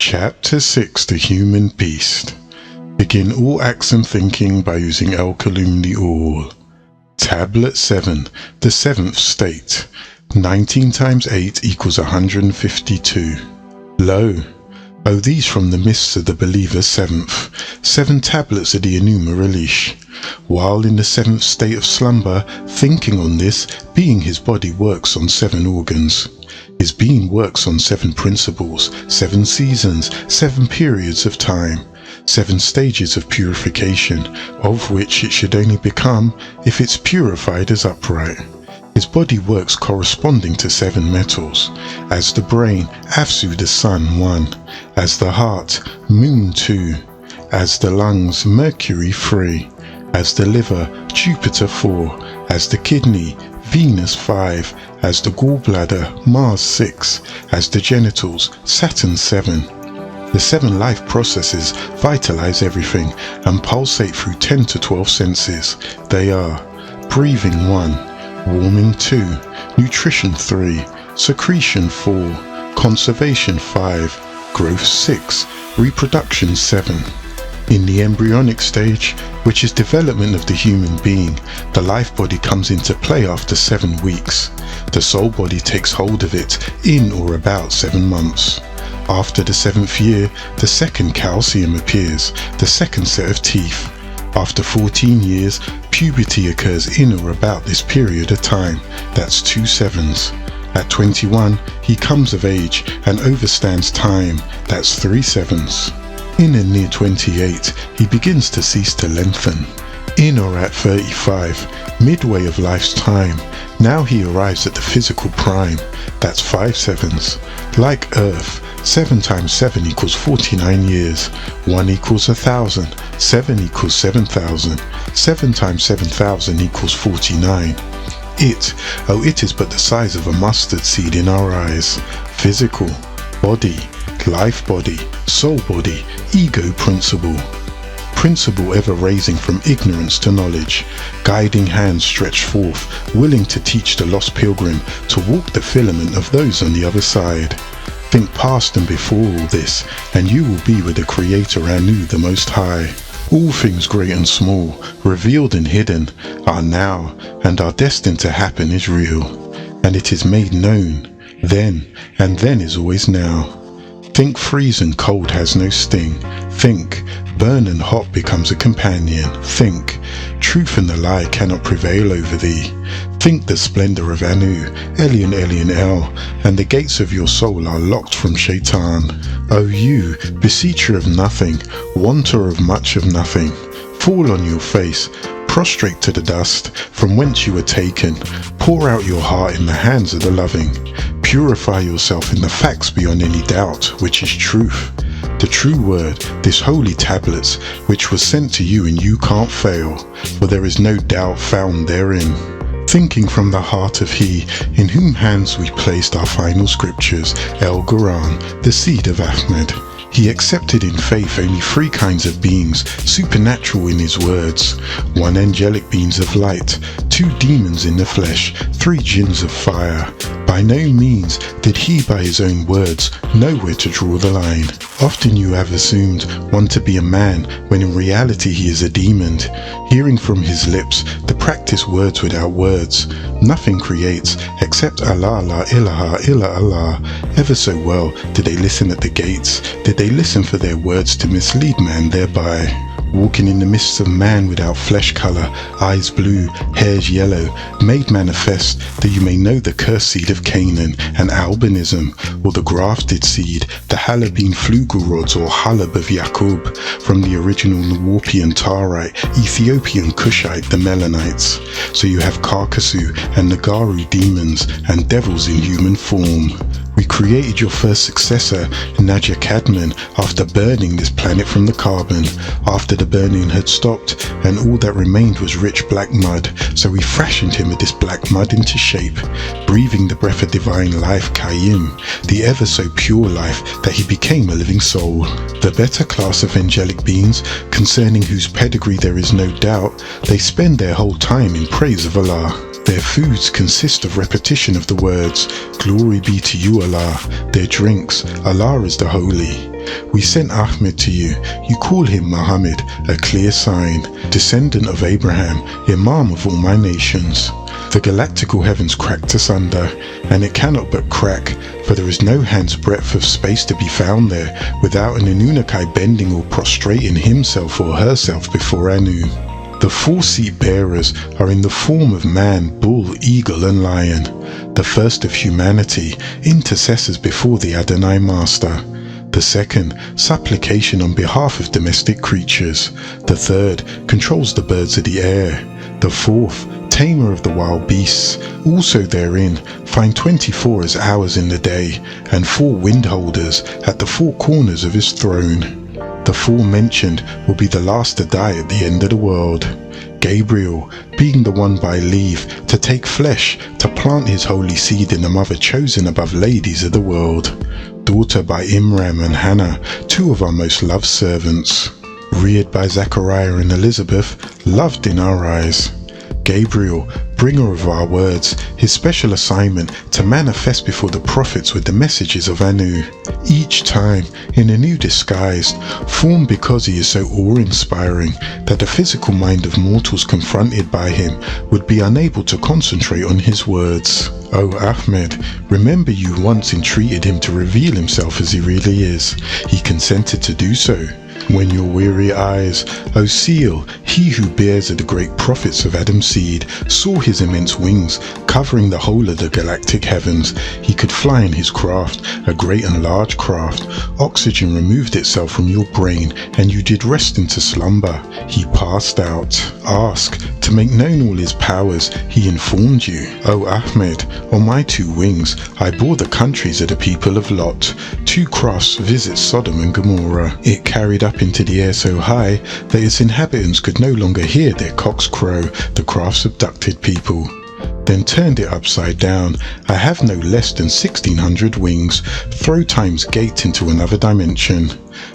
Chapter 6 The Human Beast. Begin all acts and thinking by using Al-Kalumni All. Tablet 7. The seventh state. 19 times 8 equals 152. Lo! O these from the mists of the believer's seventh. 7 tablets of the Enuma Elish. While in the seventh state of slumber, thinking on this, being his body works on 7 organs. His being works on 7 principles, 7 seasons, 7 periods of time, 7 stages of purification, of which it should only become if it's purified as upright. His body works corresponding to 7 metals, as the brain, Afsu the sun 1, as the heart, moon 2, as the lungs, Mercury 3, as the liver, Jupiter 4, as the kidney, Venus 5, as the gallbladder, Mars 6, as the genitals, Saturn 7. The 7 life processes vitalize everything and pulsate through 10 to 12 senses. They are breathing 1, warming 2, nutrition 3, secretion 4, conservation 5, growth 6, reproduction 7. In the embryonic stage, which is development of the human being, the life body comes into play after 7 weeks. The soul body takes hold of it in or about 7 months. After the 7th year, the second calcium appears, the second set of teeth. After 14 years, puberty occurs in or about this period of time. That's 2 sevens. At 21, he comes of age and overstands time. That's 3 sevens. In and near 28, he begins to cease to lengthen. In or at 35, midway of life's time, now he arrives at the physical prime. That's 5 sevens. Like Earth, 7 times 7 equals 49 years. 1 equals 1,000. 7 equals 7,000. 7 times 7,000 equals 49. It is but the size of a mustard seed in our eyes. Physical, body, life body, soul body, ego principle. Principle ever raising from ignorance to knowledge, guiding hands stretched forth, willing to teach the lost pilgrim to walk the filament of those on the other side. Think past and before all this, and you will be with the Creator Anu the Most High. All things great and small, revealed and hidden, are now, and are destined to happen is real, and it is made known, then, and then is always now. Think freeze and cold has no sting. Think burn and hot becomes a companion. Think truth and the lie cannot prevail over thee. Think the splendor of Anu, Elion Elion El, and the gates of your soul are locked from Shaitan. O you, beseecher of nothing, wanter of much of nothing, fall on your face, prostrate to the dust, from whence you were taken. Pour out your heart in the hands of the loving. Purify yourself in the facts beyond any doubt, which is truth. The true word, this holy tablets, which was sent to you, and you can't fail, for there is no doubt found therein. Thinking from the heart of He, in whom hands we placed our final scriptures, El Quran, the seed of Ahmed. He accepted in faith only 3 kinds of beings, supernatural in his words. 1 angelic beings of light, 2 demons in the flesh, 3 jinns of fire. By no means did he by his own words know where to draw the line. Often you have assumed one to be a man, when in reality he is a demon. Hearing from his lips the practice words without words. Nothing creates except Allah la ilaha illa Allah. Ever so well did they listen at the gates, did they listen for their words to mislead man thereby. Walking in the midst of man without flesh color, eyes blue, hairs yellow, made manifest that you may know the cursed seed of Canaan and albinism, or the grafted seed, the Halabine flugel rods or Halab of Yaqub, from the original Nuwarpian Tarite, Ethiopian Cushite, the Melanites. So you have Karkasu and Nagaru demons and devils in human form. We created your first successor, Naja Cadman, after burning this planet from the carbon. After the burning had stopped, and all that remained was rich black mud, so we fashioned him of this black mud into shape, breathing the breath of divine life, Kayim, the ever so pure life, that he became a living soul. The better class of angelic beings, concerning whose pedigree there is no doubt, they spend their whole time in praise of Allah. Their foods consist of repetition of the words, "Glory be to you, Allah." Their drinks, "Allah is the Holy." We sent Ahmed to you. You call him Muhammad, a clear sign, descendant of Abraham, Imam of all my nations. The galactical heavens cracked asunder, and it cannot but crack, for there is no hand's breadth of space to be found there without an Anunnaki bending or prostrating himself or herself before Anu. The four-seat bearers are in the form of man, bull, eagle and lion, the first of humanity, intercessors before the Adonai Master. The second, supplication on behalf of domestic creatures. The third, controls the birds of the air. The fourth, tamer of the wild beasts. Also therein find 24 as hours in the day, and 4 wind holders at the 4 corners of his throne. The forementioned will be the last to die at the end of the world. Gabriel, being the one by leave to take flesh, to plant his holy seed in the mother chosen above ladies of the world. Daughter by Imram and Hannah, 2 of our most loved servants. Reared by Zachariah and Elizabeth, loved in our eyes. Gabriel, bringer of our words, his special assignment to manifest before the prophets with the messages of Anu, each time in a new disguise, formed because he is so awe-inspiring that the physical mind of mortals confronted by him would be unable to concentrate on his words. O Ahmed, remember you once entreated him to reveal himself as he really is. He consented to do so. When your weary eyes, O seal, he who bears of the great prophets of Adam's seed, saw his immense wings covering the whole of the galactic heavens, he could fly in his craft, a great and large craft. Oxygen removed itself from your brain, and you did rest into slumber. He passed out. Ask, to make known all his powers, he informed you. O Ahmed, on my 2 wings, I bore the countries of the people of Lot. 2 crafts visit Sodom and Gomorrah. It carried up into the air so high that its inhabitants could no longer hear their cocks crow, the craft's abducted people. Then turned it upside down. I have no less than 1600 wings, throw time's gate into another dimension.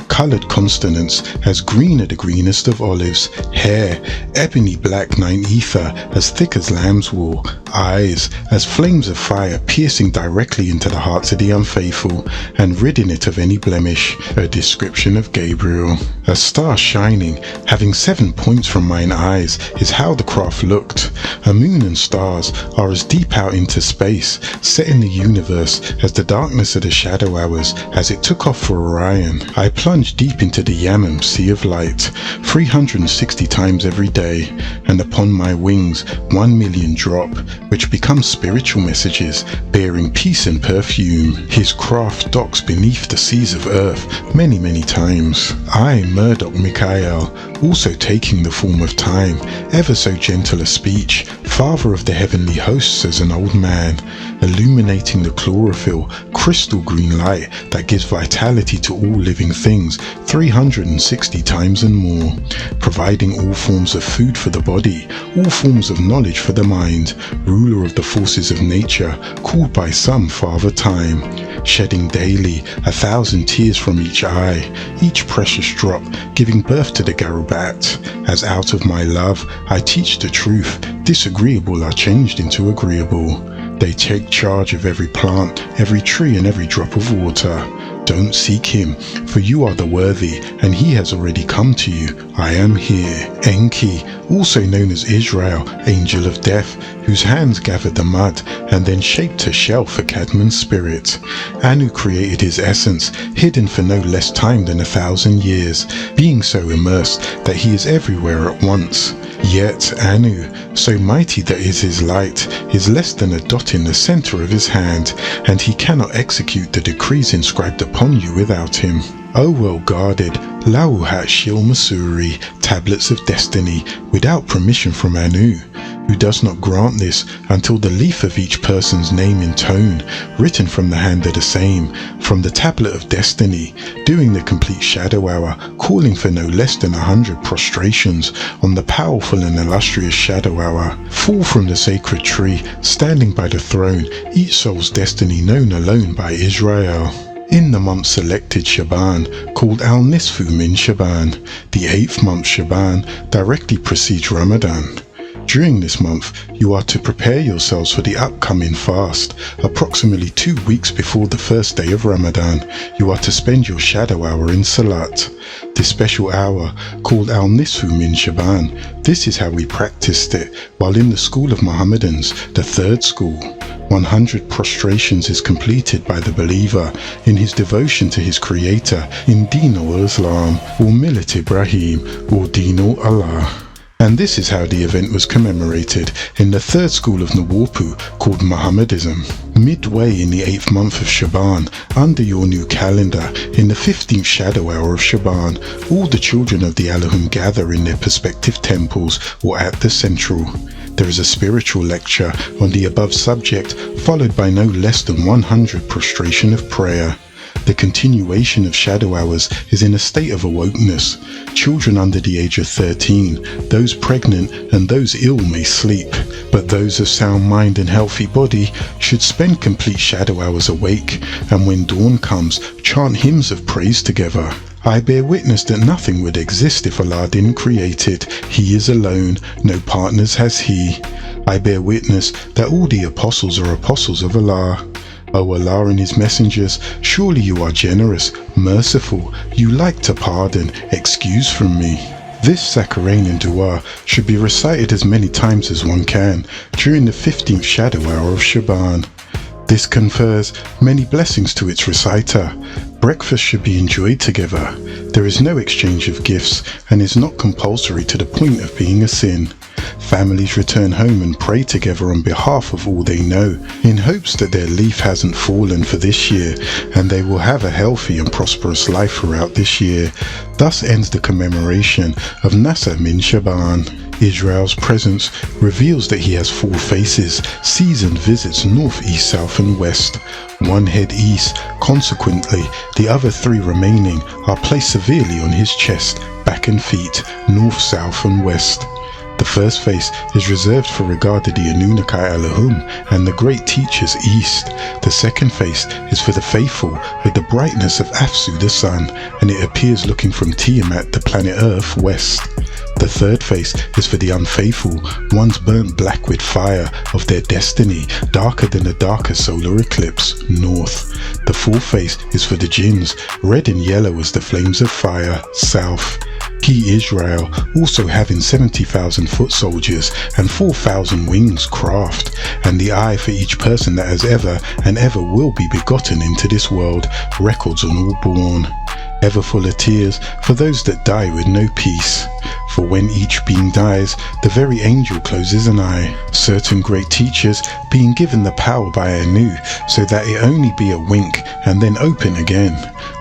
Coloured consonants as green are the greenest of olives, hair, ebony black 9 ether as thick as lamb's wool, eyes as flames of fire piercing directly into the hearts of the unfaithful and ridding it of any blemish, a description of Gabriel. A star shining, having 7 points from mine eyes, is how the craft looked. A moon and stars are as deep out into space, set in the universe as the darkness of the shadow hours as it took off for Orion. I plunged deep into the Yaa-Nun sea of light, 360 times every day, and upon my wings 1 million drop, which become spiritual messages, bearing peace and perfume. His craft docks beneath the seas of earth many, many times. I, Murdoch Michael, also taking the form of time, ever so gentle a speech, father of the heavenly hosts as an old man, illuminating the chlorophyll, crystal green light that gives vitality to all living things 360 times and more, providing all forms of food for the body, all forms of knowledge for the mind, ruler of the forces of nature, called by some Father Time, shedding daily 1,000 tears from each eye, each precious drop giving birth to the Garubat, as out of my love I teach the truth, disagreeable are changed into agreeable. They take charge of every plant, every tree and every drop of water. Don't seek him, for you are the worthy, and he has already come to you. I am here. Enki, also known as Israel, angel of death, whose hands gathered the mud and then shaped a shell for Cadmon's spirit. Anu created his essence, hidden for no less time than 1,000 years, being so immersed that he is everywhere at once. Yet Anu, so mighty that is his light, is less than a dot in the center of his hand, and he cannot execute the decrees inscribed upon you without him. O well guarded, Lauhat Shil Masuri, tablets of destiny, without permission from Anu, who does not grant this until the leaf of each person's name in tone, written from the hand of the same, from the tablet of destiny, doing the complete shadow hour, calling for no less than 100 prostrations on the powerful and illustrious shadow hour, fall from the sacred tree, standing by the throne, each soul's destiny known alone by Israel. In the month selected Shaban, called Al-Nisfu min Shaban, the 8th month Shaban directly precedes Ramadan. During this month, you are to prepare yourselves for the upcoming fast. Approximately 2 weeks before the first day of Ramadan, you are to spend your shadow hour in Salat. This special hour, called Al-Nisfu min Shaban, this is how we practiced it while in the school of Mohammedans, the third school. 100 prostrations is completed by the believer in his devotion to his creator in Deen al-Islam or Millat Ibrahim or Deen al-Allah. And this is how the event was commemorated in the third school of Nawapu called Mohammedism. Midway in the 8th month of Shaban, under your new calendar, in the 15th shadow hour of Shaban, all the children of the Allahum gather in their respective temples or at the central. There is a spiritual lecture on the above subject, followed by no less than 100 prostration of prayer. The continuation of shadow hours is in a state of awokeness. Children under the age of 13, those pregnant and those ill may sleep, but those of sound mind and healthy body should spend complete shadow hours awake, and when dawn comes, chant hymns of praise together. I bear witness that nothing would exist if Allah didn't create it. He is alone, no partners has He. I bear witness that all the apostles are apostles of Allah. O Allah and His messengers, surely you are generous, merciful, you like to pardon, excuse from me. This Zakarain dua should be recited as many times as one can during the 15th shadow hour of Shaban. This confers many blessings to its reciter. Breakfast should be enjoyed together. There is no exchange of gifts and is not compulsory to the point of being a sin. Families return home and pray together on behalf of all they know, in hopes that their leaf hasn't fallen for this year and they will have a healthy and prosperous life throughout this year. Thus ends the commemoration of Nasa min Shaban. Israel's presence reveals that he has 4 faces, sees and visits north, east, south and west. One head east, consequently the other 3 remaining are placed severely on his chest, back and feet, north, south and west. The first face is reserved for regarded the Anunnaki Allahum and the great teachers east. The second face is for the faithful with the brightness of Afsu the sun, and it appears looking from Tiamat the planet Earth west. The third face is for the unfaithful, ones burnt black with fire of their destiny, darker than a darker solar eclipse, north. The fourth face is for the jinns, red and yellow as the flames of fire, south. Key Israel, also having 70,000 foot soldiers and 4,000 wings craft, and the eye for each person that has ever and ever will be begotten into this world, records on all born. Ever full of tears for those that die with no peace. For when each being dies, the very angel closes an eye. Certain great teachers being given the power by Anu, so that it only be a wink and then open again.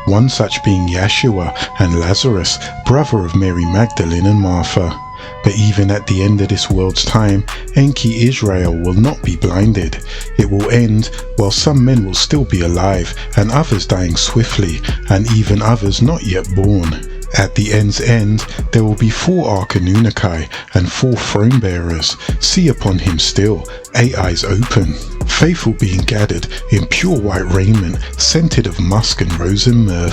One such being Yeshua and Lazarus, brother of Mary Magdalene and Martha. But even at the end of this world's time, Enki Israel will not be blinded. It will end while some men will still be alive, and others dying swiftly, and even others not yet born. At the end's end, there will be 4 Ark-Anunnaki and 4 throne bearers. See upon him still, 8 eyes open. Faithful being gathered in pure white raiment, scented of musk and rose and myrrh,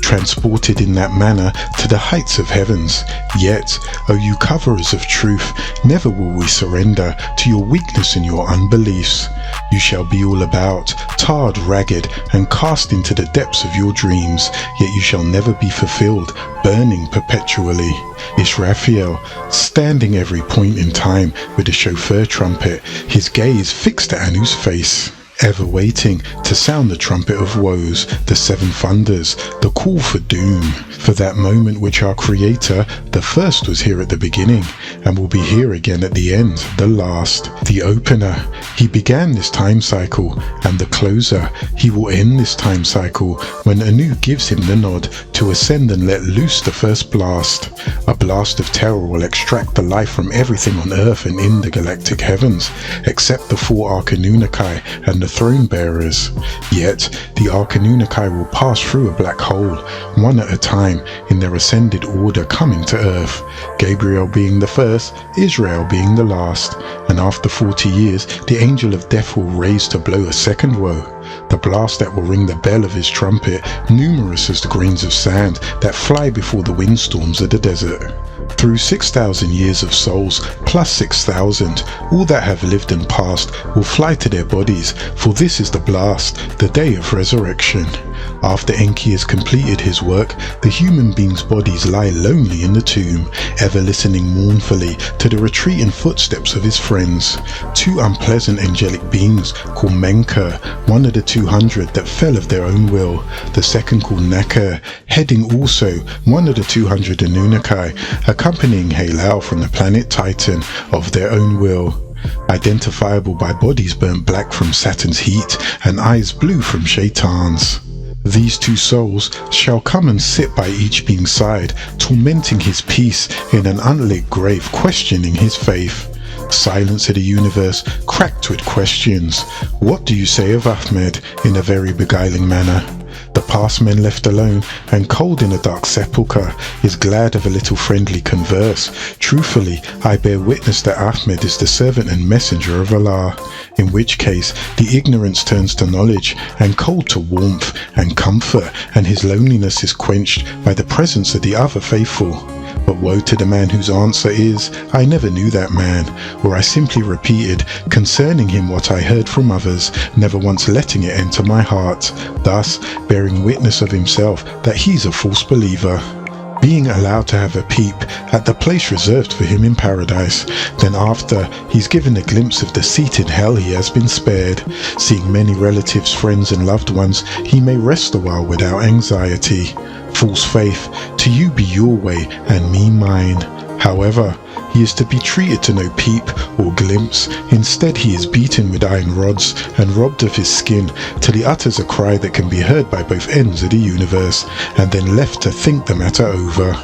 transported in that manner to the heights of heavens. Yet, O you coverers of truth, never will we surrender to your weakness and your unbeliefs. You shall be all about, tarred, ragged, and cast into the depths of your dreams, yet you shall never be fulfilled, burning perpetually. Israfel, standing every point in time with a chauffeur trumpet, his gaze fixed at Anu's face, ever waiting to sound the trumpet of woes, the 7 thunders, the call for doom, for that moment which our Creator, the first, was here at the beginning, and will be here again at the end, the last, the opener. He began this time cycle, and the closer. He will end this time cycle when Anu gives him the nod to ascend and let loose the first blast. A blast of terror will extract the life from everything on earth and in the galactic heavens, except the 4 Ark-Anunnaki and the throne bearers. Yet the Ark-Anunnaki will pass through a black hole, one at a time, in their ascended order coming to earth, Gabriel being the first, Israel being the last, and after 40 years the angel of death will raise to blow a second woe, the blast that will ring the bell of his trumpet, numerous as the grains of sand that fly before the windstorms of the desert. Through 6,000 years of souls, plus 6,000, all that have lived and passed will fly to their bodies, for this is the blast, the day of resurrection. After Enki has completed his work, the human beings' bodies lie lonely in the tomb, ever listening mournfully to the retreating footsteps of his friends. Two unpleasant angelic beings called Menka, one of the 200 that fell of their own will, the second called Naka, heading also one of the 200 Anunnaki, accompanying Halal from the planet Titan of their own will, identifiable by bodies burnt black from Saturn's heat and eyes blue from Shaitan's. These two souls shall come and sit by each being's side, tormenting his peace in an unlit grave, questioning his faith. Silence of the universe cracked with questions. What do you say of Ahmed? In a very beguiling manner. The past men left alone and cold in a dark sepulchre is glad of a little friendly converse. Truthfully, I bear witness that Ahmed is the servant and messenger of Allah, in which case the ignorance turns to knowledge and cold to warmth and comfort, and his loneliness is quenched by the presence of the other faithful. But woe to the man whose answer is, I never knew that man, or I simply repeated concerning him what I heard from others, never once letting it enter my heart, thus bearing witness of himself that he's a false believer. Being allowed to have a peep at the place reserved for him in paradise, then after he's given a glimpse of the seat in hell he has been spared. Seeing many relatives, friends and loved ones, he may rest a while without anxiety. False faith, to you be your way and me mine. However, he is to be treated to no peep or glimpse. Instead he is beaten with iron rods and robbed of his skin till he utters a cry that can be heard by both ends of the universe, and then left to think the matter over.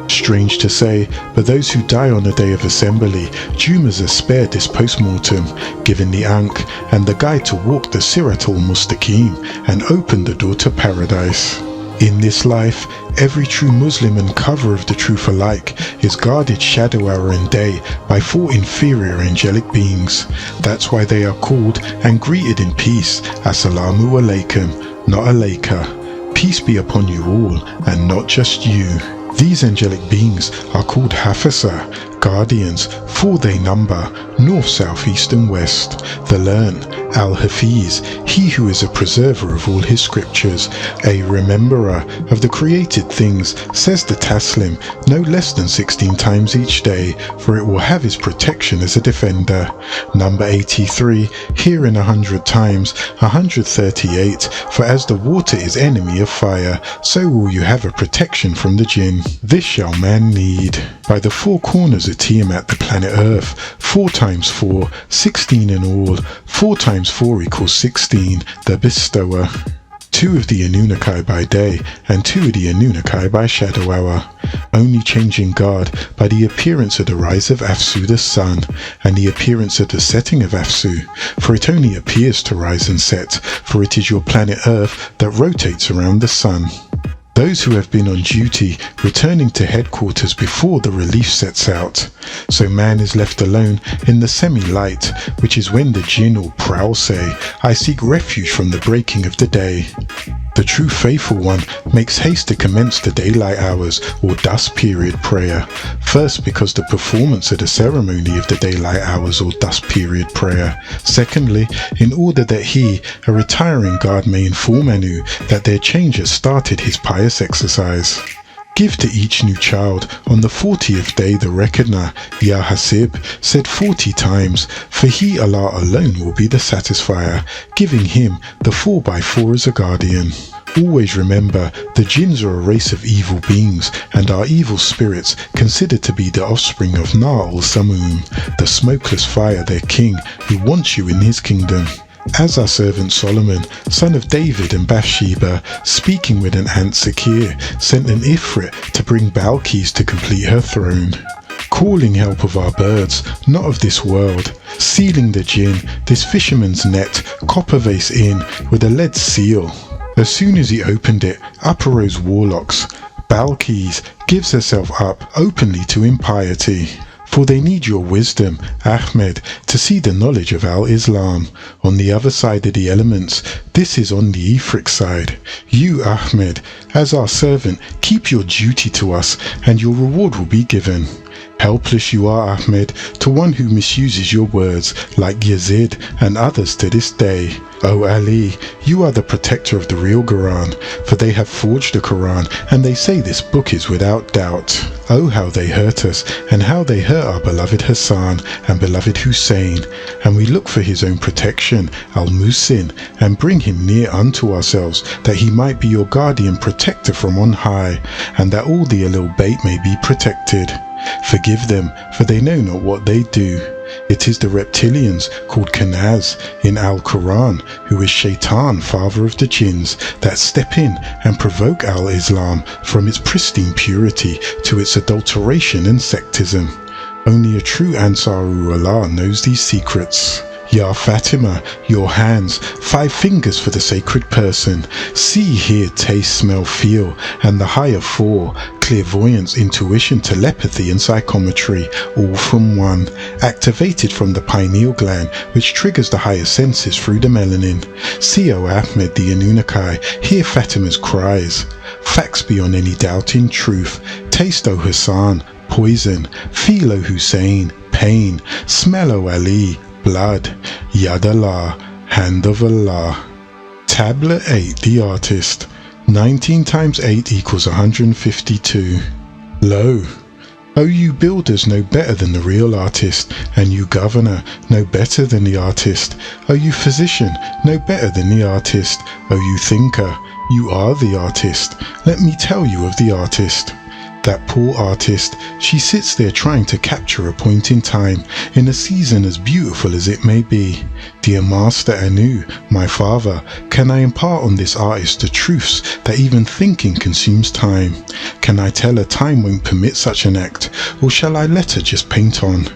Strange to say, but those who die on the day of assembly, Jumas are spared this post-mortem, given the Ankh and the guide to walk the Sirat al-Mustaqim and open the door to paradise. In this life, every true Muslim and cover of the truth alike is guarded shadow hour and day by four inferior angelic beings. That's why they are called and greeted in peace, Assalamu alaikum, not alayka. Peace be upon you all, and not just you. These angelic beings are called Hafasa, guardians, for they number north, south, east and west. The learned, Al-Hafiz, he who is a preserver of all his scriptures, a rememberer of the created things, says the Taslim, no less than 16 times each day, for it will have his protection as a defender. Number 83, herein 100 times, 138, for as the water is enemy of fire, so will you have a protection from the jinn. This shall man need. By the four corners of Tiamat, the planet Earth, 4 times 4, 16 in all, 4 times 4 equals 16, the bestower. 2 of the Anunnaki by day, and 2 of the Anunnaki by shadow hour, only changing guard by the appearance of the rise of Afsu the sun, and the appearance of the setting of Afsu, for it only appears to rise and set, for it is your planet Earth that rotates around the sun. Those who have been on duty returning to headquarters before the relief sets out, so man is left alone in the semi-light, which is when the jinn or prowl say, I seek refuge from the breaking of the day. The true faithful one makes haste to commence the daylight hours or dusk period prayer, first because the performance of the ceremony of the daylight hours or dusk period prayer, secondly in order that he, a retiring guard, may inform Anu that their change has started his pious exercise. Give to each new child on the 40th day the reckoner, Ya Hasib, said 40 times, for he, Allah alone, will be the satisfier, giving him the 4x4 as a guardian. Always remember, the jinns are a race of evil beings, and are evil spirits considered to be the offspring of Nar al-Samum, the smokeless fire, their king, who wants you in his kingdom. As our servant Solomon, son of David and Bathsheba, speaking with an ant Sakir, sent an Ifrit to bring Balkis to complete her throne. Calling help of our birds, not of this world, sealing the jinn, this fisherman's net, copper vase in, with a lead seal. As soon as he opened it, up arose warlocks. Balkis gives herself up openly to impiety. For they need your wisdom, Ahmed, to see the knowledge of Al-Islam. On the other side of the elements, this is on the Ifrit side. You, Ahmed, as our servant, keep your duty to us, and your reward will be given. Helpless you are, Ahmed, to one who misuses your words, like Yazid and others to this day. O Ali, you are the protector of the real Quran, for they have forged the Quran, and they say this book is without doubt. Oh, how they hurt us, and how they hurt our beloved Hassan and beloved Hussein, and we look for his own protection, Al-Musin, and bring him near unto ourselves, that he might be your guardian protector from on high, and that all the Ahlul Bayt may be protected. Forgive them, for they know not what they do. It is the reptilians called Kanaz in Al-Quran, who is Shaitan, father of the jinns, that step in and provoke Al-Islam from its pristine purity to its adulteration and sectism. Only a true Ansar-ul-Allah knows these secrets. Ya Fatima, your hands, 5 fingers for the sacred person. See, hear, taste, smell, feel, and the higher 4, clairvoyance, intuition, telepathy, and psychometry, all from one, activated from the pineal gland, which triggers the higher senses through the melanin. See, O Ahmed the Anunnaki, hear Fatima's cries. Facts beyond any doubt in truth. Taste, O Hassan, poison. Feel, O Hussein, pain. Smell, O Ali, blood. Yad Allah, hand of Allah. Tablet 8, the artist. 19 times 8 equals 152. Lo, O you builders know better than the real artist, and you governor know better than the artist. O you physician know better than the artist. O you thinker, you are the artist. Let me tell you of the artist. That poor artist, she sits there trying to capture a point in time, in a season as beautiful as it may be. Dear Master Anu, my father, can I impart on this artist the truths that even thinking consumes time? Can I tell her time won't permit such an act, or shall I let her just paint on?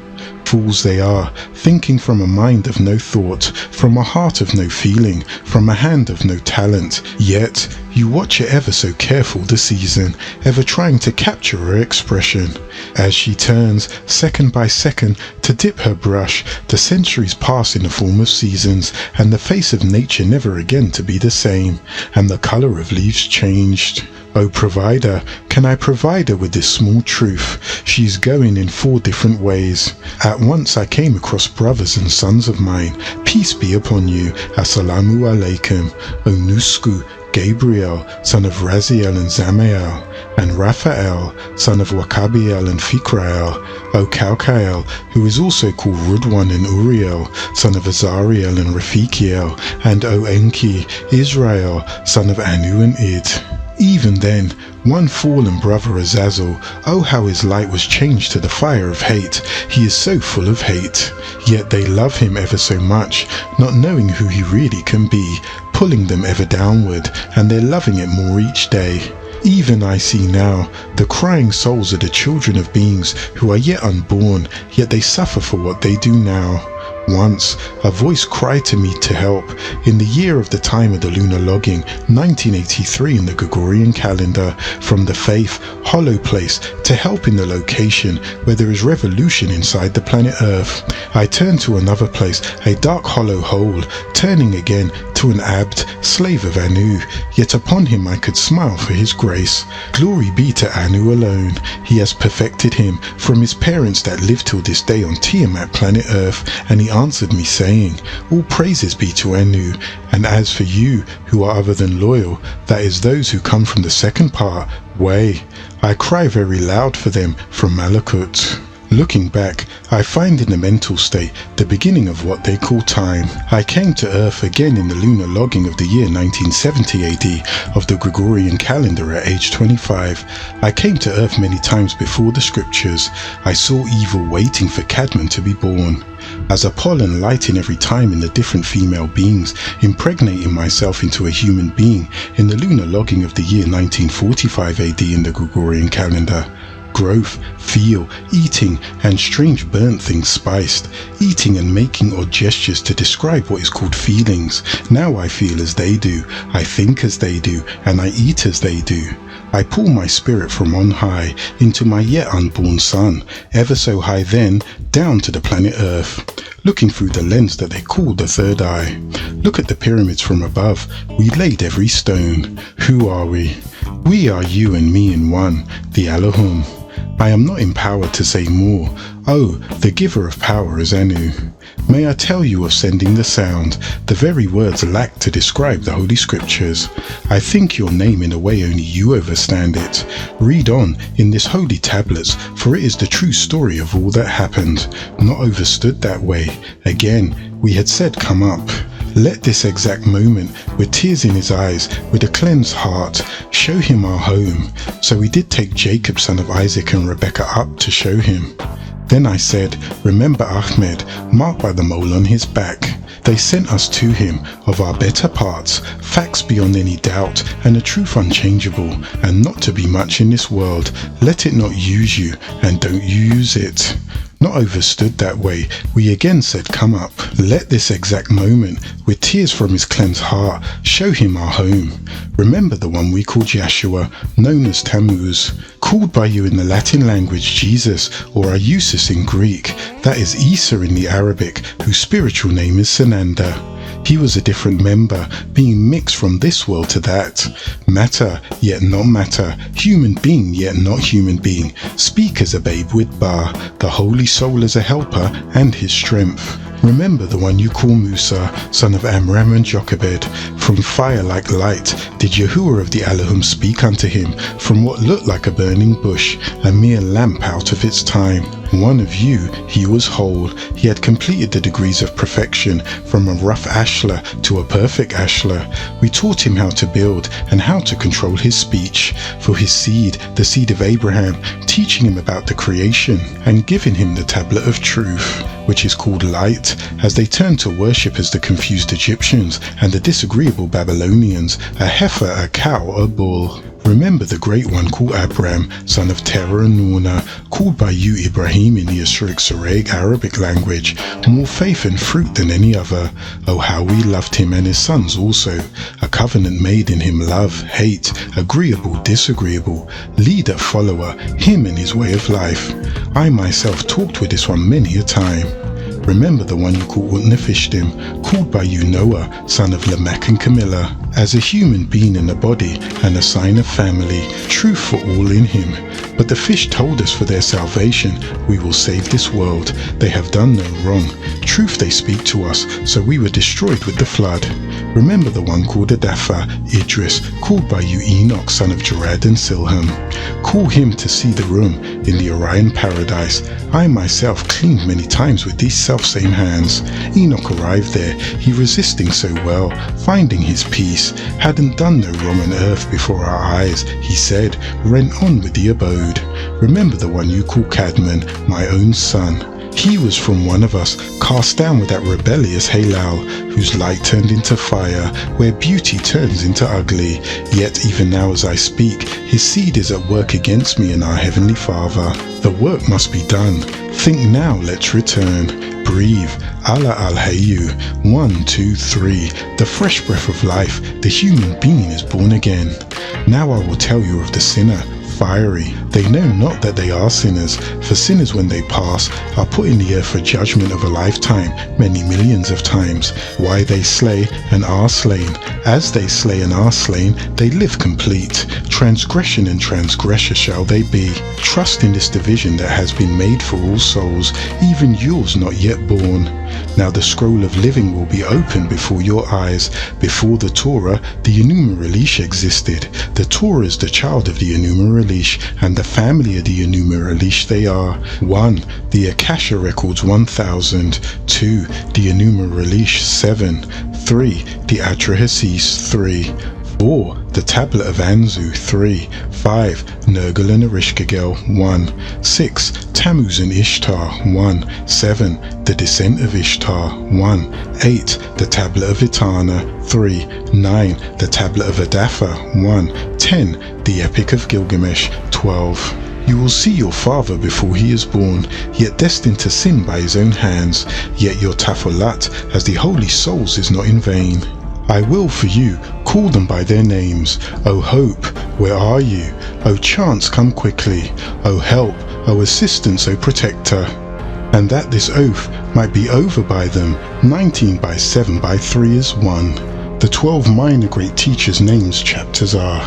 Fools they are, thinking from a mind of no thought, from a heart of no feeling, from a hand of no talent. Yet you watch her ever so careful the season, ever trying to capture her expression. As she turns, second by second, to dip her brush, the centuries pass in the form of seasons, and the face of nature never again to be the same, and the colour of leaves changed. O provider, can I provide her with this small truth? She's going in 4 different ways. At once I came across brothers and sons of mine. Peace be upon you. Assalamu alaikum. O Nusku, Gabriel, son of Raziel and Zamael, and Raphael, son of Wakabiel and Fikrael, O Kaukael, who is also called Rudwan and Uriel, son of Azariel and Rafikiel, and O Enki, Israel, son of Anu and Id. Even then, one fallen brother Azazel, oh how his light was changed to the fire of hate. He is so full of hate. Yet they love him ever so much, not knowing who he really can be, pulling them ever downward, and they're loving it more each day. Even I see now the crying souls of the children of beings who are yet unborn, yet they suffer for what they do now. Once, a voice cried to me to help, in the year of the time of the lunar logging, 1983 in the Gregorian calendar, from the faith, hollow place, to help in the location where there is revolution inside the planet Earth. I turned to another place, a dark hollow hole, turning again to an Abd, slave of Anu, yet upon him I could smile for his grace. Glory be to Anu alone, he has perfected him from his parents that live till this day on Tiamat planet Earth, and he answered me saying, all praises be to Anu, and as for you who are other than loyal, that is those who come from the second part, way, I cry very loud for them from Malakut. Looking back, I find in the mental state the beginning of what they call time. I came to Earth again in the lunar logging of the year 1970 AD of the Gregorian calendar at age 25. I came to Earth many times before the scriptures. I saw evil waiting for Cadman to be born. As a pollen lighting every time in the different female beings, impregnating myself into a human being in the lunar logging of the year 1945 AD in the Gregorian calendar. growth, feel, eating, and strange burnt things spiced, eating and making odd gestures to describe what is called feelings. Now I feel as they do, I think as they do, and I eat as they do. I pull my spirit from on high into my yet unborn son, ever so high then, down to the planet Earth, looking through the lens that they call the third eye. Look at the pyramids from above, we laid every stone. Who are we? We are you and me in one, the Elohim. I am not empowered to say more. Oh, the giver of power is Anu. May I tell you of sending the sound, the very words lack to describe the Holy Scriptures. I think your name in a way only you overstand it. Read on in this holy tablets, for it is the true story of all that happened, not overstood that way. Again, we had said come up. Let this exact moment, with tears in his eyes, with a cleansed heart, show him our home. So we did take Jacob, son of Isaac, and Rebekah up to show him. Then I said, remember Ahmed, marked by the mole on his back. They sent us to him of our better parts, facts beyond any doubt, and a truth unchangeable, and not to be much in this world. Let it not use you, and don't you use it. Not overstood that way, we again said come up. Let this exact moment, with tears from his cleansed heart, show him our home. Remember the one we called Yeshua, known as Tammuz, called by you in the Latin language Jesus, or Iusis in Greek, that is Isa in the Arabic, whose spiritual name is Sananda. He was a different member, being mixed from this world to that. Matter, yet not matter. Human being, yet not human being. Speak as a babe with Ba, the holy soul as a helper, and his strength. Remember the one you call Musa, son of Amram and Jochebed. From fire like light did Yahuwah of the Elohim speak unto him, from what looked like a burning bush, a mere lamp out of its time. One of you, he was whole. He had completed the degrees of perfection, from a rough ashlar to a perfect ashlar. We taught him how to build and how to control his speech. For his seed, the seed of Abraham, teaching him about the creation, and giving him the tablet of truth, which is called light, as they turned to worship as the confused Egyptians and the disagreeable Babylonians, a heifer, a cow, a bull. Remember the great one called Abram, son of Terah and Nuna, called by you Ibrahim in the Syriac Arabic language, more faith and fruit than any other. Oh, how we loved him and his sons also. A covenant made in him love, hate, agreeable, disagreeable, leader, follower, him and his way of life. I myself talked with this one many a time. Remember the one you call Utnefishtim, called by you Noah, son of Lamech and Camilla, as a human being in a body and a sign of family, truth for all in him. But the fish told us for their salvation, we will save this world. They have done no wrong. Truth they speak to us, so we were destroyed with the flood. Remember the one called Adapha, Idris, called by you Enoch, son of Jared and Silham. Call him to see the room in the Orion paradise. I myself cleaned many times with these self-same hands. Enoch arrived there, he resisting so well, finding his peace, hadn't done no wrong on earth before our eyes, he said, went on with the abode. Remember the one you call Cadman, my own son. He was from one of us, cast down with that rebellious Halal, whose light turned into fire, where beauty turns into ugly. Yet even now as I speak, his seed is at work against me and our Heavenly Father. The work must be done. Think now, let's return. Breathe. Allah Al-Haadi. 1, 2, 3. The fresh breath of life, the human being is born again. Now I will tell you of the sinner. Fiery. They know not that they are sinners, for sinners when they pass are put in the earth for judgment of a lifetime, many millions of times. Why they slay and are slain. As they slay and are slain, they live complete. Transgression and transgressor shall they be. Trust in this division that has been made for all souls, even yours not yet born. Now the scroll of living will be opened before your eyes. Before the Torah, the Enuma Elish existed. The Torah is the child of the Enuma Elish, and the family of the Enuma Elish they are. 1. The Akasha records 1000. 2. The Enuma Elish 7. 3. The Atrahasis 3. 4. The Tablet of Anzu 3. 5. Nergal and Erishkagel 1. 6. Tammuz and Ishtar 1. 7. The Descent of Ishtar 1. 8. The Tablet of Itana 3. 9. The Tablet of Adapha 1. 10. The Epic of Gilgamesh 12. You will see your father before he is born, yet destined to sin by his own hands. Yet your tafolat as the holy souls is not in vain. I will for you call them by their names. O hope, where are you? O chance, come quickly. O help, O assistance, O protector. And that this oath might be over by them, 19 by 7 by 3 is 1. The 12 minor great teachers' names chapters are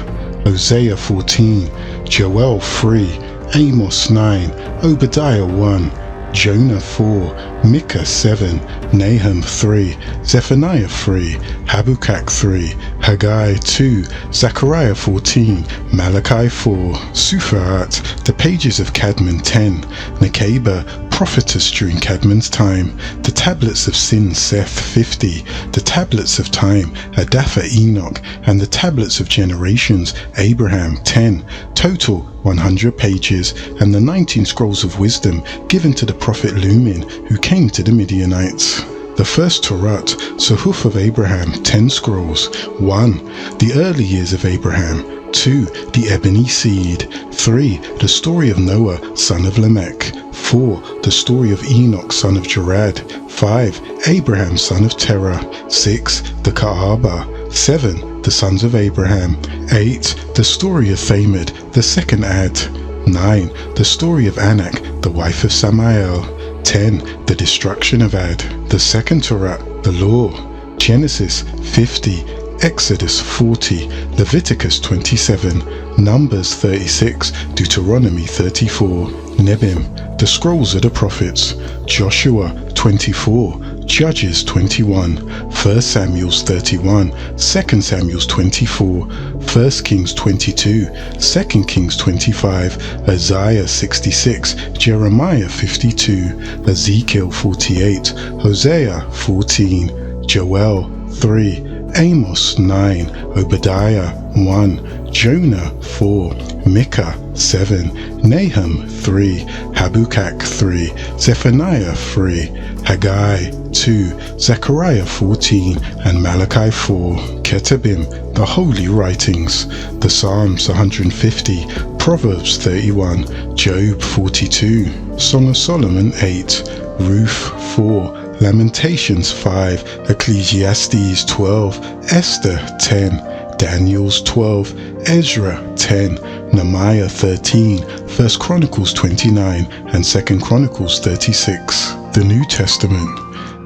Hosea 14, Joel 3, Amos 9, Obadiah 1, Jonah 4, Micah 7, Nahum 3, Zephaniah 3, Habakkuk 3, Haggai 2, Zechariah 14, Malachi 4, Sufaat, the pages of Cadman 10, Nekeba, prophetess during Cadman's time, the tablets of Sin Seth 50, the tablets of time Adapha Enoch, and the tablets of generations Abraham 10, total 100 pages, and the 19 scrolls of wisdom given to the prophet Lumin who came to the Midianites. The first Torah, Suhuf of Abraham, 10 scrolls. 1. The early years of Abraham. 2. The ebony seed. 3. The story of Noah, son of Lamech. 4. The story of Enoch, son of Jared. 5. Abraham, son of Terah. 6. The Kaaba. 7. The sons of Abraham. 8. The story of Thamud, the second Ad. 9. The story of Anak, the wife of Samael. 10. The destruction of Ad. The second Torah, the law. Genesis 50. Exodus 40, Leviticus 27, Numbers 36, Deuteronomy 34, Nebim, the scrolls of the prophets, Joshua 24, Judges 21, 1 Samuel 31, 2 Samuel 24, 1 Kings 22, 2 Kings 25, Isaiah 66, Jeremiah 52, Ezekiel 48, Hosea 14, Joel 3, Amos 9, Obadiah 1, Jonah 4, Micah 7, Nahum 3, Habakkuk 3, Zephaniah 3, Haggai 2, Zechariah 14, and Malachi 4. Ketubim, the holy writings, the Psalms 150, Proverbs 31, Job 42, Song of Solomon 8, Ruth 4, Lamentations 5, Ecclesiastes 12, Esther 10, Daniel's 12, Ezra 10, Nehemiah 13, 1 Chronicles 29, and 2 Chronicles 36. The New Testament,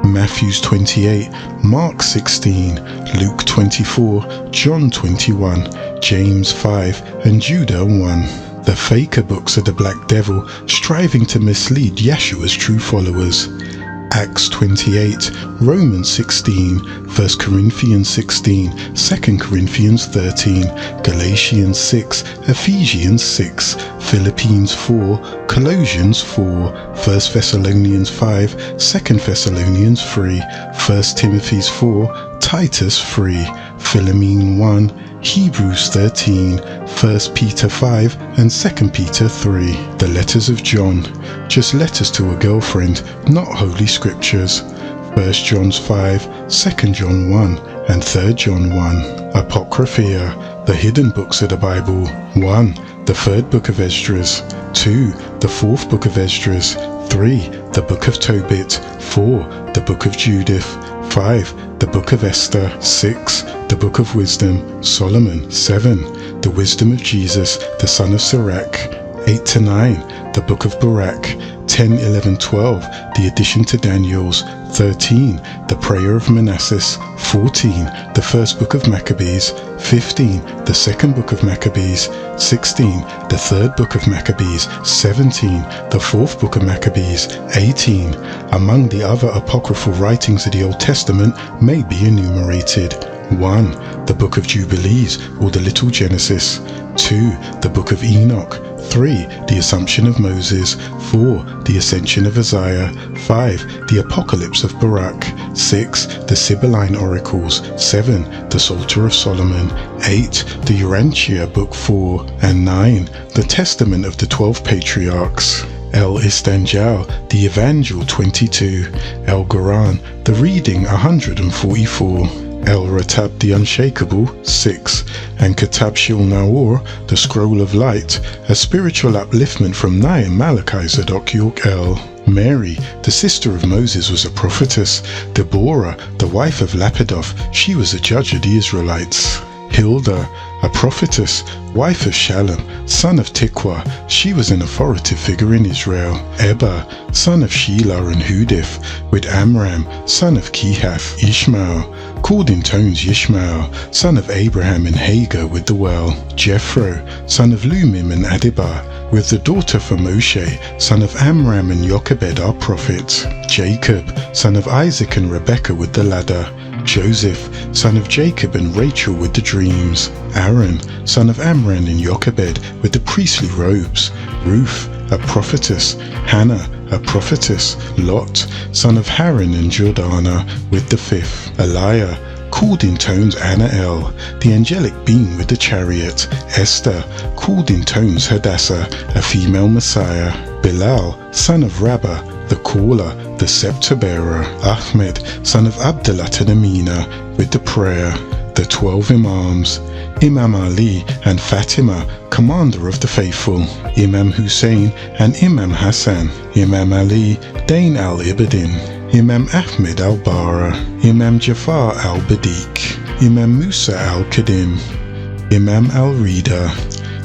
Matthew 28, Mark 16, Luke 24, John 21, James 5, and Judah 1. The faker books of the Black Devil, striving to mislead Yeshua's true followers. Acts 28, Romans 16, 1 Corinthians 16, 2 Corinthians 13, Galatians 6, Ephesians 6, Philippines 4, Colossians 4, 1 Thessalonians 5, 2 Thessalonians 3, 1 Timothy 4, Titus 3, Philemon 1, Hebrews 13, 1 Peter 5, and 2 Peter 3. The letters of John, just letters to a girlfriend, not holy scriptures. 1 John 5, 2 John 1, and 3 John 1. Apocrypha, the hidden books of the Bible. 1. The third book of Esdras. 2. The fourth book of Esdras. 3. The book of Tobit. 4. The book of Judith. 5. The book of Esther. 6. The book of wisdom, Solomon. 7. The wisdom of Jesus, the son of Sirach. 8 to 9. The book of Barak. 10, 11, 12. The addition to Daniel's. 13. The prayer of Manasseh. 14. The first book of Maccabees. 15. The second book of Maccabees. 16. The third book of Maccabees. 17. The fourth book of Maccabees. 18. Among the other apocryphal writings of the Old Testament may be enumerated. 1. The book of Jubilees, or the Little Genesis. 2. The book of Enoch. 3. The Assumption of Moses. 4. The Ascension of Isaiah. 5. The Apocalypse of Barak. 6. The Sibylline Oracles. 7. The Psalter of Solomon. 8. The Urantia Book 4. And 9. The Testament of the 12 Patriarchs. El Istanjal, the Evangel 22. El Quran, the Reading 144. El-Ratab the Unshakable, 6, and Kitab Shil-Nawr, the Scroll of Light, a spiritual upliftment from Nayim Malachi Zadok York El. Mary, the sister of Moses, was a prophetess. Deborah, the wife of Lapidoth, she was a judge of the Israelites. Hilda, a prophetess, wife of Shalom, son of Tikwa, she was an authoritative figure in Israel. Eber, son of Shelah and Hudith, with Amram, son of Kehath, Ishmael, called in tones Yishmael, son of Abraham and Hagar with the well. Jethro, son of Lumim and Adibah, with the daughter for Moshe, son of Amram and Jochebed our prophet. Jacob, son of Isaac and Rebekah with the ladder. Joseph, son of Jacob and Rachel with the dreams. Aaron, son of Amram and Jochebed with the priestly robes. Ruth, a prophetess. Hannah, a prophetess. Lot, son of Haran and Jordana with the fifth. Eliah, called in tones Anael, the angelic being with the chariot. Esther, called in tones Hadassah, a female Messiah. Bilal, son of Rabbah, the caller, the scepter bearer. Ahmed, son of Abdullah and Amina, with the prayer. The 12 Imams. Imam Ali and Fatima, commander of the faithful. Imam Hussein and Imam Hassan. Imam Ali, Dain al-Ibadin. Imam Ahmed al-Bara. Imam Jafar al-Badiq. Imam Musa al-Qadim. Imam al-Rida.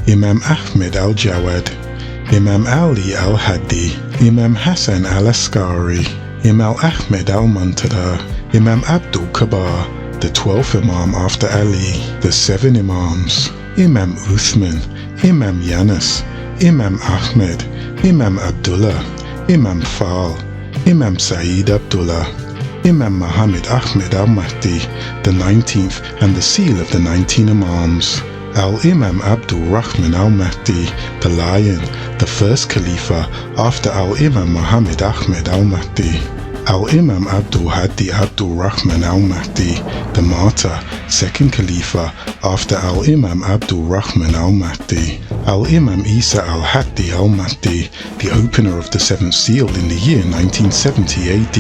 Imam Ahmed al-Jawad. Imam Ali al-Haadi. Imam Hassan al-Askari. Imam Ahmed al-Muntada. Imam Abdul Kabar, the 12th Imam after Ali. The 7 Imams. Imam Uthman, Imam Yanas, Imam Ahmed, Imam Abdullah, Imam Fal, Imam Saeed Abdullah, Imam Muhammad Ahmed Al-Mahdi, the 19th and the seal of the 19 Imams. Al-Imam Abdul Rahman Al-Mahdi, the Lion, the first Khalifa after Al-Imam Muhammad Ahmed Al-Mahdi. Al-Imam Abdul Hadi Abdul Rahman Al-Mahdi, the Martyr, second Khalifa after Al-Imam Abdul Rahman Al-Mahdi. Al-Imam Isa Al-Hadi Al-Mahdi, the opener of the 7th seal in the year 1970 AD,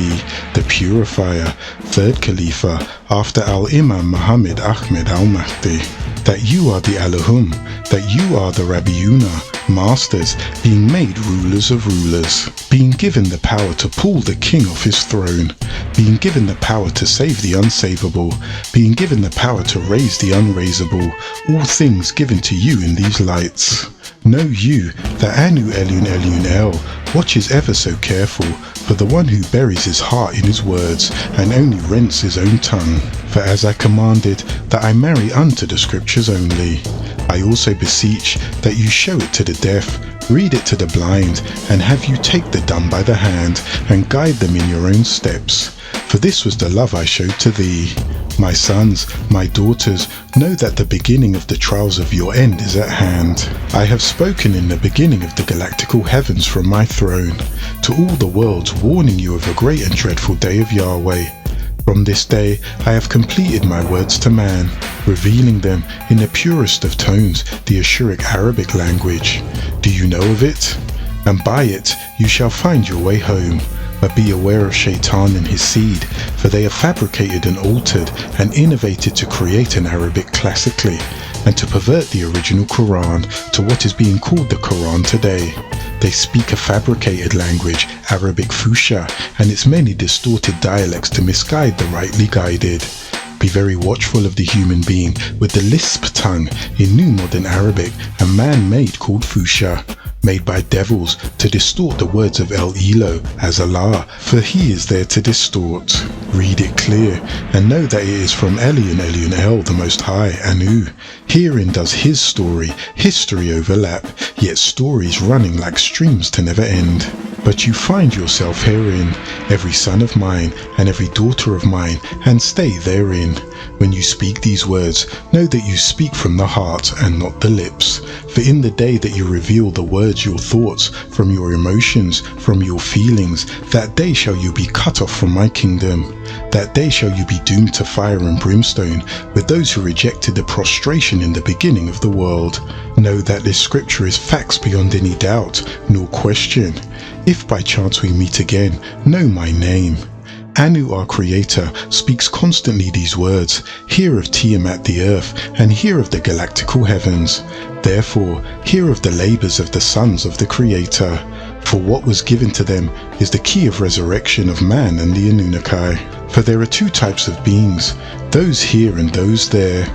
the Purifier, third Khalifa after Al-Imam Muhammad Ahmed Al-Mahdi. That you are the Alahum, that you are the Rabiuna, masters, being made rulers of rulers, being given the power to pull the king off his throne, being given the power to save the unsavable, being given the power to raise the unraisable, all things given to you in these lights. Know you that Anu Elun Elun El watches ever so careful for the one who buries his heart in his words and only rents his own tongue. For as I commanded that I marry unto the scriptures only, I also beseech that you show it to the deaf, read it to the blind, and have you take the dumb by the hand and guide them in your own steps. For this was the love I showed to thee. My sons, my daughters, know that the beginning of the trials of your end is at hand. I have spoken in the beginning of the galactical heavens from my throne, to all the worlds, warning you of a great and dreadful day of Yahweh. From this day I have completed my words to man, revealing them in the purest of tones, the Ashuric Arabic language. Do you know of it? And by it you shall find your way home. But be aware of Shaitan and his seed, for they have fabricated and altered and innovated to create an Arabic classically, and to pervert the original Quran to what is being called the Quran today. They speak a fabricated language, Arabic Fusha, and its many distorted dialects to misguide the rightly guided. Be very watchful of the human being with the lisp tongue in New Modern Arabic, a man-made called Fusha, made by devils to distort the words of El Elo as Allah, for he is there to distort. Read it clear, and know that it is from Elion Elion El, the Most High, Anu. Herein does his story, history overlap, yet stories running like streams to never end. But you find yourself herein, every son of mine and every daughter of mine, and stay therein. When you speak these words, know that you speak from the heart and not the lips. For in the day that you reveal the words, your thoughts, from your emotions, from your feelings, that day shall you be cut off from my kingdom. That day shall you be doomed to fire and brimstone with those who rejected the prostration in the beginning of the world. Know that this scripture is facts beyond any doubt, nor question. If by chance we meet again, know my name. Anu, our creator, speaks constantly these words, hear of Tiamat the earth, and hear of the galactical heavens. Therefore, hear of the labors of the sons of the creator. For what was given to them is the key of resurrection of man and the Anunnaki. For there are two types of beings, those here and those there.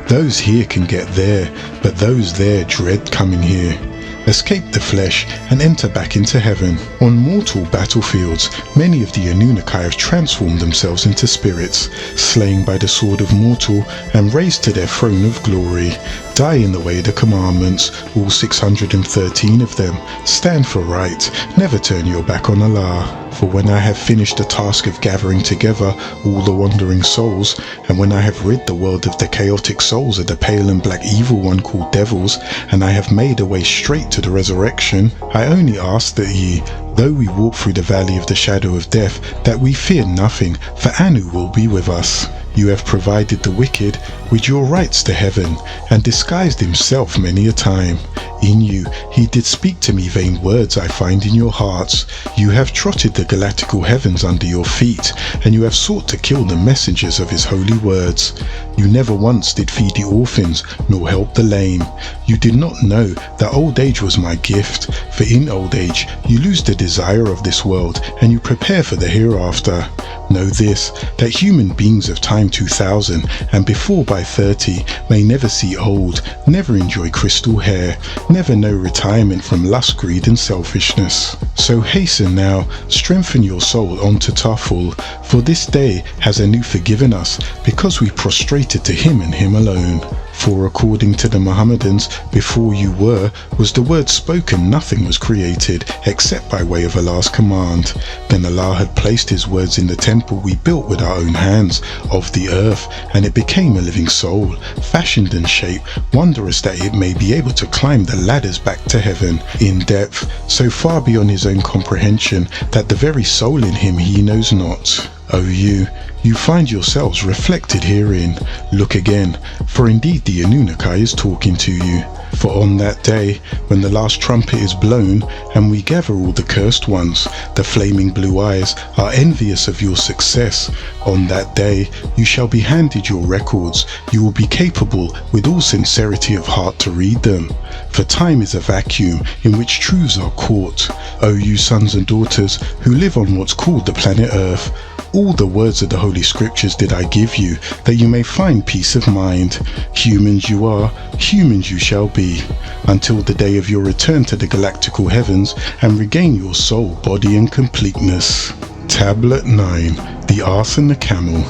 Those here can get there, but those there dread coming here. Escape the flesh and enter back into heaven. On mortal battlefields, many of the Anunnaki have transformed themselves into spirits, slain by the sword of mortal and raised to their throne of glory. Die in the way of the commandments, all 613 of them. Stand for right, never turn your back on Allah. For when I have finished the task of gathering together all the wandering souls, and when I have rid the world of the chaotic souls of the pale and black evil one called devils, and I have made a way straight to the resurrection, I only ask that ye, though we walk through the valley of the shadow of death, that we fear nothing, for Anu will be with us. You have provided the wicked with your rights to heaven, and disguised himself many a time. In you he did speak to me vain words I find in your hearts. You have trotted the galactical heavens under your feet, and you have sought to kill the messengers of his holy words. You never once did feed the orphans, nor help the lame. You did not know that old age was my gift, for in old age you lose the desire of this world, and you prepare for the hereafter. Know this, that human beings of time 2000 and before by 30 may never see old, never enjoy crystal hair, never know retirement from lust, greed and selfishness. So hasten now, strengthen your soul onto Taful, for this day has Anu forgiven us, because we prostrated to him and him alone. For according to the Mohammedans, before you were, was the word spoken, nothing was created, except by way of Allah's command. Then Allah had placed his words in the temple we built with our own hands, of the earth, and it became a living soul, fashioned and shaped, wondrous that it may be able to climb the ladders back to heaven, in depth, so far beyond his own comprehension, that the very soul in him he knows not. O you find yourselves reflected herein. Look again, for indeed the Anunnaki is talking to you. For on that day, when the last trumpet is blown, and we gather all the cursed ones, the flaming blue eyes are envious of your success. On that day, you shall be handed your records. You will be capable with all sincerity of heart to read them. For time is a vacuum in which truths are caught. O you sons and daughters who live on what's called the planet Earth, all the words of the Holy Scriptures did I give you, that you may find peace of mind. Humans you are, humans you shall be, until the day of your return to the galactical heavens and regain your soul, body and completeness. Tablet 9. The Ass and the Camel.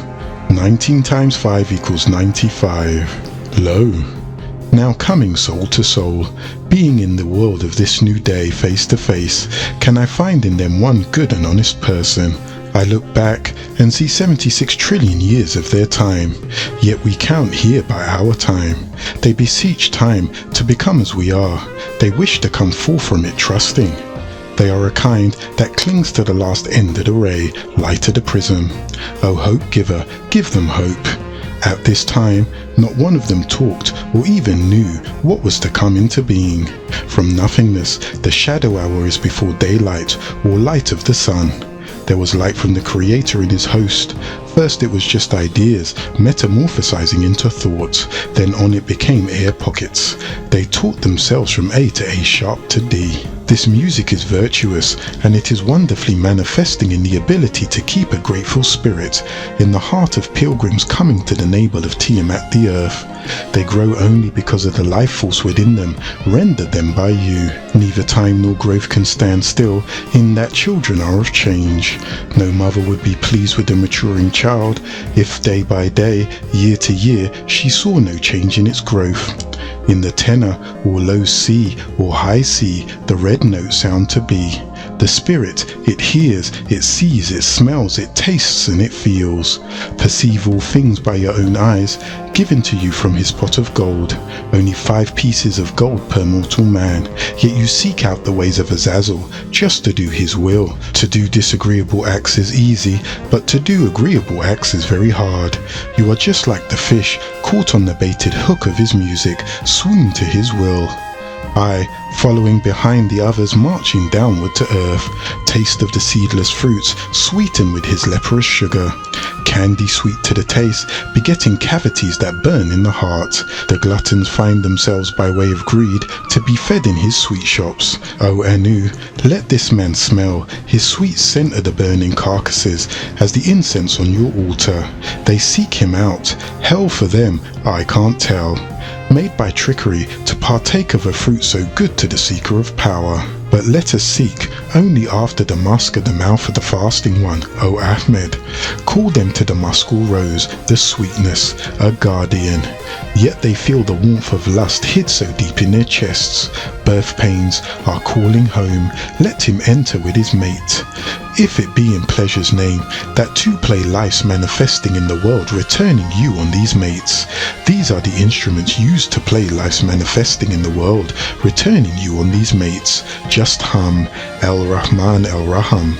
19 times 5 equals 95. Lo! Now coming soul to soul, being in the world of this new day face to face, can I find in them one good and honest person? I look back and see 76 trillion years of their time, yet we count here by our time. They beseech time to become as we are. They wish to come forth from it trusting. They are a kind that clings to the last end of the ray, light of the prism. O hope giver, give them hope. At this time, not one of them talked or even knew what was to come into being. From nothingness, the shadow hour is before daylight or light of the sun. There was light from the Creator in his host. First it was just ideas, metamorphosizing into thoughts. Then on it became air pockets. They taught themselves from A to A sharp to D. This music is virtuous, and it is wonderfully manifesting in the ability to keep a grateful spirit in the heart of pilgrims coming to the neighbor of Tiamat the earth. They grow only because of the life force within them, rendered them by you. Neither time nor growth can stand still, in that children are of change. No mother would be pleased with a maturing child if day by day, year to year, she saw no change in its growth. In the tenor or low C or high C, the red note sound to be. The spirit, it hears, it sees, it smells, it tastes and it feels. Perceive all things by your own eyes, given to you from his pot of gold. Only 5 pieces of gold per mortal man, yet you seek out the ways of Azazel, just to do his will. To do disagreeable acts is easy, but to do agreeable acts is very hard. You are just like the fish, caught on the baited hook of his music, swoon to his will. I, following behind the others marching downward to earth, taste of the seedless fruits, sweetened with his leprous sugar. Candy sweet to the taste, begetting cavities that burn in the heart. The gluttons find themselves by way of greed to be fed in his sweet shops. O Anu, let this man smell his sweet scent of the burning carcasses as the incense on your altar. They seek him out, hell for them, I can't tell. Made by trickery to partake of a fruit so good to the seeker of power. But let us seek only after the musk of the mouth of the fasting one, O Ahmed. Call them to the muskal rose, the sweetness, a guardian. Yet they feel the warmth of lust hid so deep in their chests. Birth pains are calling home, let him enter with his mate. If it be in pleasure's name, that two play life's manifesting in the world, returning you on these mates. These are the instruments used to play life's manifesting in the world, returning you on these mates. Just hum, El-Rahman El-Rahim.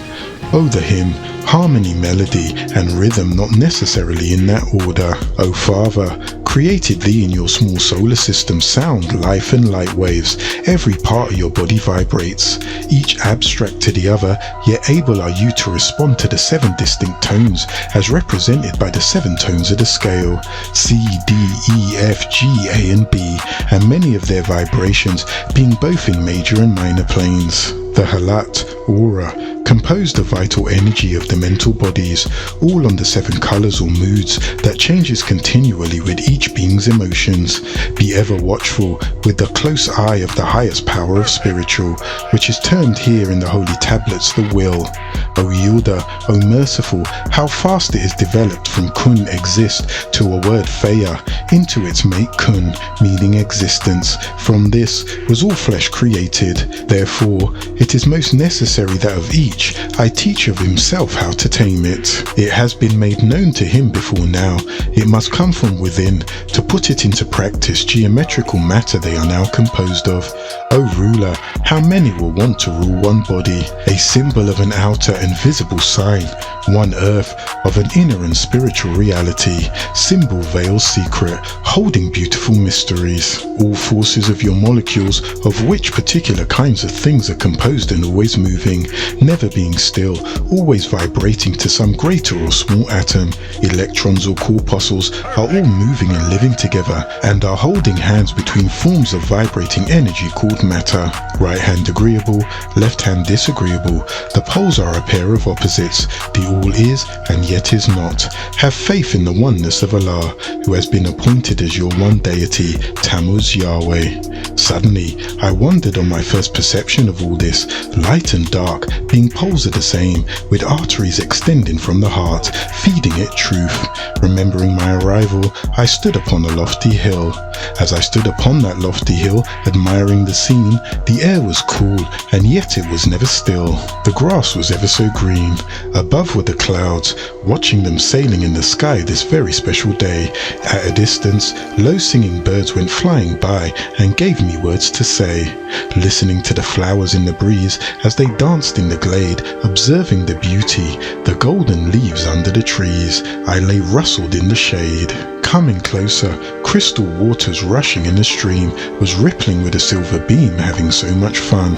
Oh, the hymn, harmony, melody, and rhythm not necessarily in that order. O Father, created thee in your small solar system, sound, life and light waves. Every part of your body vibrates, each abstract to the other, yet able are you to respond to the 7 distinct tones as represented by the 7 tones of the scale, C, D, E, F, G, A and B, and many of their vibrations being both in major and minor planes. The Halat, aura, composed of vital energy of the mental bodies, all on the 7 colors or moods that changes continually with each being's emotions. Be ever watchful with the close eye of the highest power of spiritual, which is termed here in the holy tablets the will. O Yielder, O Merciful, how fast it is developed from kun, exist, to a word Faya, into its mate kun, meaning existence. From this was all flesh created. Therefore, it is most necessary that of each I teach of himself how to tame it. It has been made known to him before now. It must come from within. To put it into practice, geometrical matter they are now composed of. O ruler, how many will want to rule one body, a symbol of an outer and visible sign, one earth of an inner and spiritual reality, symbol veils secret, holding beautiful mysteries. All forces of your molecules, of which particular kinds of things are composed and always moving, never being still, always vibrating to some greater or small atom. Electrons or corpuscles are all moving and living together, and are holding hands between forms of vibrating energy called matter. Right hand agreeable, left hand disagreeable. The poles are a pair of opposites. The all is and yet is not. Have faith in the oneness of Allah, who has been appointed as your one deity, Tammuz Yahweh. Suddenly, I wondered on my first perception of all this, light and dark, being poles are the same, with arteries extending from the heart, feeding it truth. Remembering my arrival, I stood upon a lofty hill. As I stood upon that lofty hill, admiring the scene, the air was cool, and yet it was never still. The grass was ever so green. Above were the clouds, watching them sailing in the sky this very special day. At a distance, low singing birds went flying by and gave me words to say. Listening to the flowers in the breeze as they danced in the glade, observing the beauty, the golden leaves under the trees, I lay rustled in the shade. Coming closer, crystal waters rushing in the stream was rippling with a silver beam, having so much fun.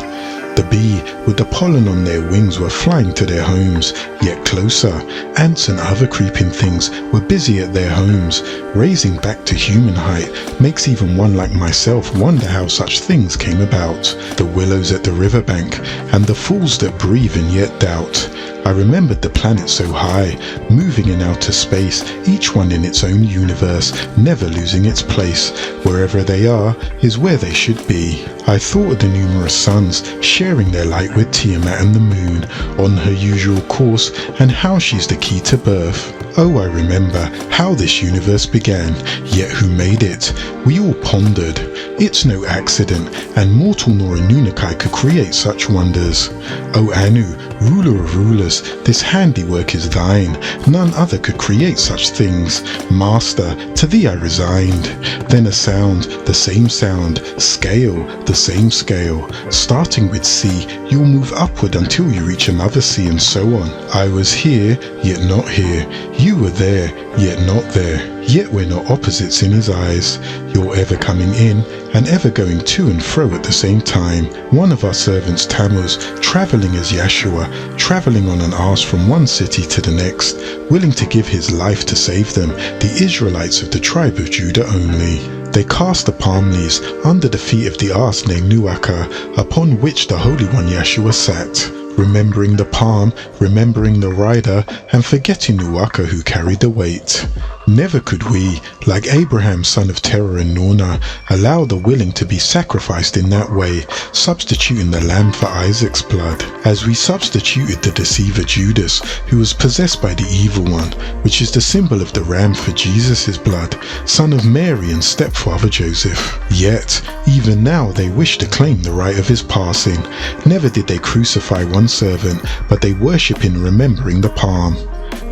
The bee with the pollen on their wings were flying to their homes, yet closer. Ants and other creeping things were busy at their homes. Raising back to human height makes even one like myself wonder how such things came about. The willows at the riverbank, and the fools that breathe and yet doubt. I remembered the planets so high, moving in outer space, each one in its own universe, never losing its place. Wherever they are is where they should be. I thought of the numerous suns, sharing their light with Tiamat and the moon, on her usual course, and how she's the key to birth. Oh, I remember how this universe began, yet who made it? We all pondered. It's no accident, and mortal nor Anunnaki could create such wonders. O Anu, ruler of rulers, this handiwork is thine. None other could create such things. Master, to thee I resigned. Then a sound, the same sound. Scale, the same scale. Starting with C, you'll move upward until you reach another C, and so on. I was here, yet not here. You were there, yet not there. Yet we're not opposites in his eyes. You're ever coming in, and ever going to and fro at the same time. One of our servants, Tammuz, traveling as Yeshua, traveling on an ass from one city to the next, willing to give his life to save them, the Israelites of the tribe of Judah only. They cast the palm leaves under the feet of the ass named Nuaka, upon which the Holy One Yeshua sat, remembering the palm, remembering the rider, and forgetting Nuaka who carried the weight. Never could we, like Abraham son of Terah and Norna, allow the willing to be sacrificed in that way, substituting the lamb for Isaac's blood, as we substituted the deceiver Judas, who was possessed by the evil one, which is the symbol of the ram for Jesus' blood, son of Mary and stepfather Joseph. Yet, even now they wish to claim the right of his passing. Never did they crucify one servant, but they worship in remembering the palm.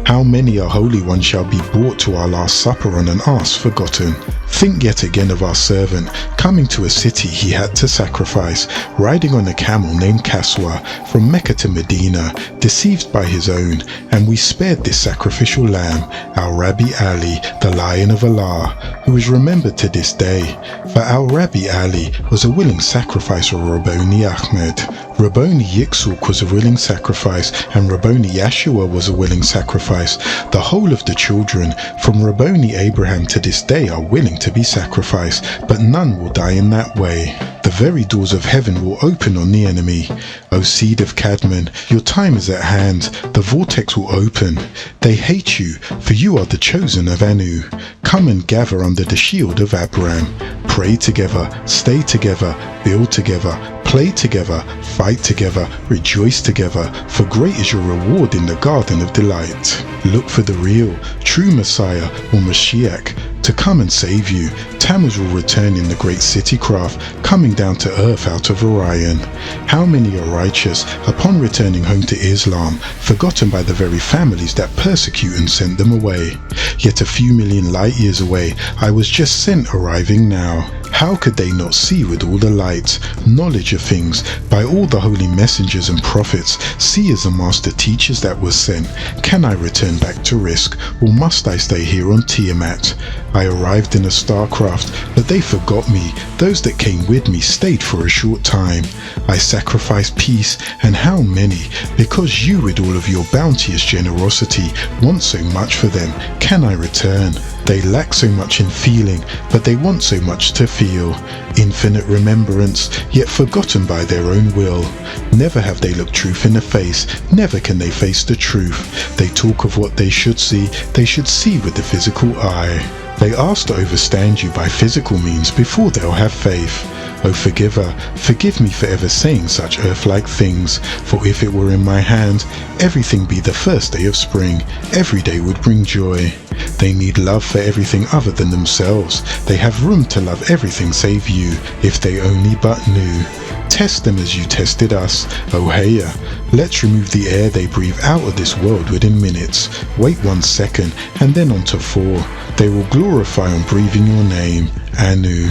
How many a holy one shall be brought to our last supper on an ass forgotten? Think yet again of our servant, coming to a city he had to sacrifice, riding on a camel named Kaswa, from Mecca to Medina, deceived by his own, and we spared this sacrificial lamb, our Rabbi Ali, the Lion of Allah, who is remembered to this day. For our Rabbi Ali was a willing sacrifice of Rabboni Ahmed. Rabboni Yitzhak was a willing sacrifice, and Rabboni Yeshua was a willing sacrifice. The whole of the children, from Rabboni Abraham to this day, are willing to be sacrificed, but none will die in that way. The very doors of heaven will open on the enemy. O seed of Cadmon, your time is at hand. The vortex will open. They hate you, for you are the chosen of Anu. Come and gather under the shield of Abraham. Pray together, stay together, build together, play together, fight together, rejoice together, for great is your reward in the garden of delight. Look for the real, true Messiah, or Mashiach, to come and save you. Tammuz will return in the great city craft, coming down to earth out of Orion. How many are righteous, upon returning home to Islam, forgotten by the very families that persecute and sent them away? Yet a few million light years away, I was just sent, arriving now. How could they not see with all the light, knowledge of things, by all the holy messengers and prophets, seers and master teachers that was sent? Can I return back to Risk, or must I stay here on Tiamat? I arrived in a starcraft, but they forgot me. Those that came with me stayed for a short time. I sacrificed peace, and how many? Because you, with all of your bounteous generosity, want so much for them. Can I return? They lack so much in feeling, but they want so much to feel. Infinite remembrance, yet forgotten by their own will. Never have they looked truth in the face, never can they face the truth. They talk of what they should see with the physical eye. They ask to overstand you by physical means before they'll have faith. O forgiver, forgive me for ever saying such earth-like things, for if it were in my hand, everything be the first day of spring, every day would bring joy. They need love for everything other than themselves. They have room to love everything save you, if they only but knew. Test them as you tested us, O Heya. Let's remove the air they breathe out of this world within minutes. Wait 1 second, and then on to 4. They will glorify on breathing your name, Anu.